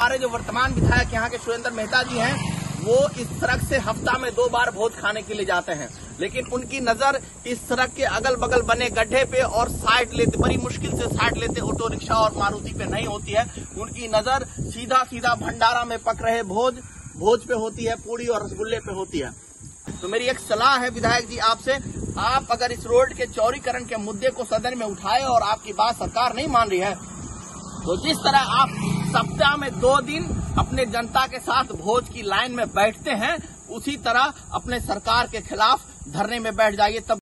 हमारे जो वर्तमान विधायक यहाँ के सुरेंद्र मेहता जी हैं, वो इस सड़क से हफ्ता में 2 बार भोज खाने के लिए जाते हैं, लेकिन उनकी नजर इस सड़क के अगल बगल बने गड्ढे पे और साइड लेते, बड़ी मुश्किल से साइड लेते ऑटो रिक्शा और मारुति पे नहीं होती है। उनकी नजर सीधा भंडारा में पक रहे भोज पे होती है, पूरी और रसगुल्ले पे होती है। तो मेरी एक सलाह है विधायक जी आपसे, आप अगर इस रोड के चौड़ीकरण के मुद्दे को सदन में उठाए और आपकी बात सरकार नहीं मान रही है, तो जिस तरह आप सप्ताह में 2 दिन अपने जनता के साथ भोज की लाइन में बैठते हैं, उसी तरह अपने सरकार के खिलाफ धरने में बैठ जाइए। तब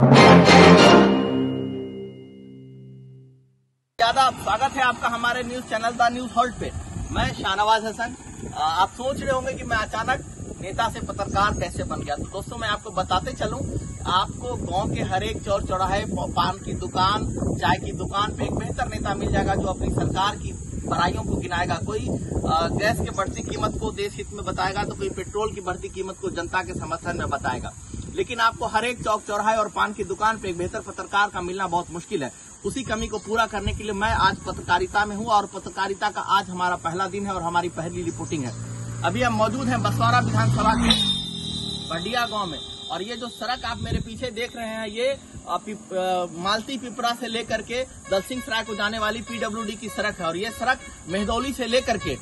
ज्यादा स्वागत है आपका हमारे news channel the news halt पे। मैं शाहनवाज हसन। आप सोच रहे होंगे कि मैं अचानक नेता से पत्रकार कैसे बन गया। तो दोस्तों, मैं आपको बताते चलूं, आपको गांव के हर एक चौर चौराहे, पान की दुकान, चाय की दुकान पे एक बेहतर नेता मिल जाएगा जो अपनी सरकार की बुराइयों को गिनाएगा। कोई गैस के बढ़ती कीमत को देश हित में बताएगा, तो कोई पेट्रोल की बढ़ती कीमत को जनता के समर्थन में बताएगा। लेकिन आपको हर एक चौक चौराहे और पान की दुकान पे एक बेहतर पत्रकार का मिलना बहुत मुश्किल है। उसी कमी को पूरा करने के लिए मैं आज पत्रकारिता में हूँ और पत्रकारिता का आज हमारा पहला दिन है और हमारी पहली रिपोर्टिंग है। अभी हम मौजूद हैं बसवाड़ा विधानसभा के बढ़िया गांव में, और ये जो सड़क आप मेरे पीछे देख रहे हैं, ये मालती पिपरा से लेकर के दलसिंह सराय को जाने वाली PWD की सड़क है। और ये सड़क मेहदौली से लेकर के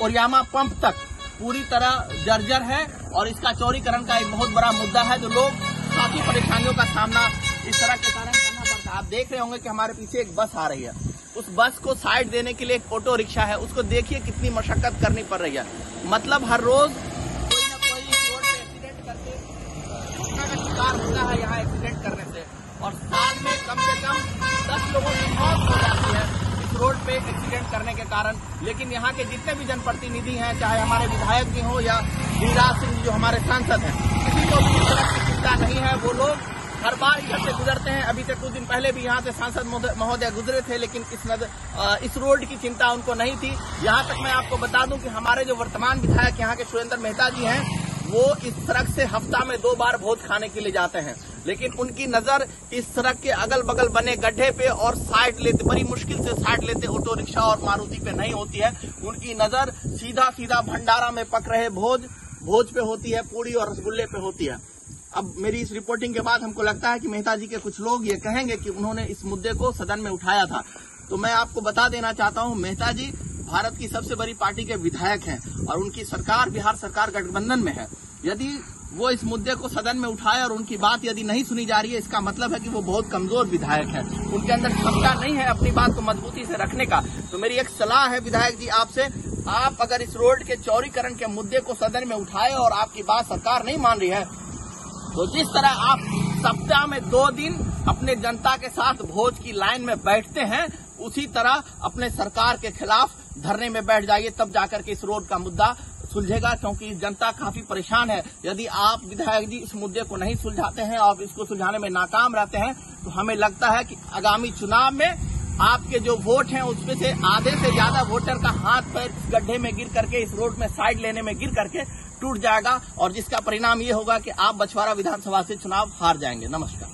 ओरियामा पंप तक पूरी तरह जर्जर है और इसका चौड़ीकरण का एक बहुत बड़ा मुद्दा है, जो लोग काफी परेशानियों का सामना इस सड़क के कारण करना पड़ता है। आप देख रहे होंगे कि हमारे पीछे एक बस आ रही है, उस बस को साइड देने के लिए एक ऑटो रिक्शा है, उसको देखिए कितनी मशक्कत करनी पड़ रही है। मतलब हर रोज कोई न कोई इस रोड पे एक्सीडेंट करके घटना का शिकार होता है यहाँ एक्सीडेंट करने से, और साल में कम से कम 10 लोगों की मौत हो जाती है इस रोड पे एक्सीडेंट करने के कारण। लेकिन यहाँ के जितने भी जनप्रतिनिधि हैं, चाहे हमारे विधायक जी हो या गिरिराज सिंह जी जो हमारे सांसद हैं, किसी को भी इस तरह की चिंता नहीं है। वो लोग हर बार इधर से गुजरते हैं। अभी से कुछ दिन पहले भी यहाँ से सांसद महोदय गुजरे थे, लेकिन इस रोड की चिंता उनको नहीं थी। यहाँ तक मैं आपको बता दूं कि हमारे जो वर्तमान विधायक यहाँ के सुरेंद्र मेहता जी हैं, वो इस सड़क से हफ्ता में 2 बार भोज खाने के लिए जाते हैं, लेकिन उनकी नजर इस सड़क के अगल बगल बने गड्ढे पे और साइड लेते, बड़ी मुश्किल से साइड लेते ऑटो रिक्शा और मारुति पे नहीं होती है। उनकी नजर सीधा भंडारा में पक रहे भोज पे होती है, पूरी और रसगुल्ले पे होती है। अब मेरी इस रिपोर्टिंग के बाद हमको लगता है कि मेहता जी के कुछ लोग ये कहेंगे कि उन्होंने इस मुद्दे को सदन में उठाया था। तो मैं आपको बता देना चाहता हूं, मेहता जी भारत की सबसे बड़ी पार्टी के विधायक हैं और उनकी सरकार बिहार सरकार गठबंधन में है। यदि वो इस मुद्दे को सदन में उठाए और उनकी बात यदि नहीं सुनी जा रही है, इसका मतलब है कि वो बहुत कमजोर विधायक है, उनके अंदर क्षमता नहीं है अपनी बात को मजबूती से रखने का। तो मेरी एक सलाह है विधायक जी आपसे, आप अगर इस रोड के चौड़ीकरण के मुद्दे को सदन में उठाए और आपकी बात सरकार नहीं मान रही है, तो जिस तरह आप सप्ताह में 2 दिन अपने जनता के साथ भोज की लाइन में बैठते हैं, उसी तरह अपने सरकार के खिलाफ धरने में बैठ जाइए। तब जाकर के इस रोड का मुद्दा सुलझेगा, क्योंकि जनता काफी परेशान है। यदि आप विधायक जी इस मुद्दे को नहीं सुलझाते हैं और इसको सुलझाने में नाकाम रहते हैं, तो हमें लगता है कि आगामी चुनाव में आपके जो वोट हैं उसमें से आधे से ज्यादा वोटर का हाथ पैर इस गड्ढे में गिर करके, इस रोड में साइड लेने में गिर करके टूट जाएगा, और जिसका परिणाम ये होगा कि आप बछवाड़ा विधानसभा से चुनाव हार जाएंगे। नमस्कार।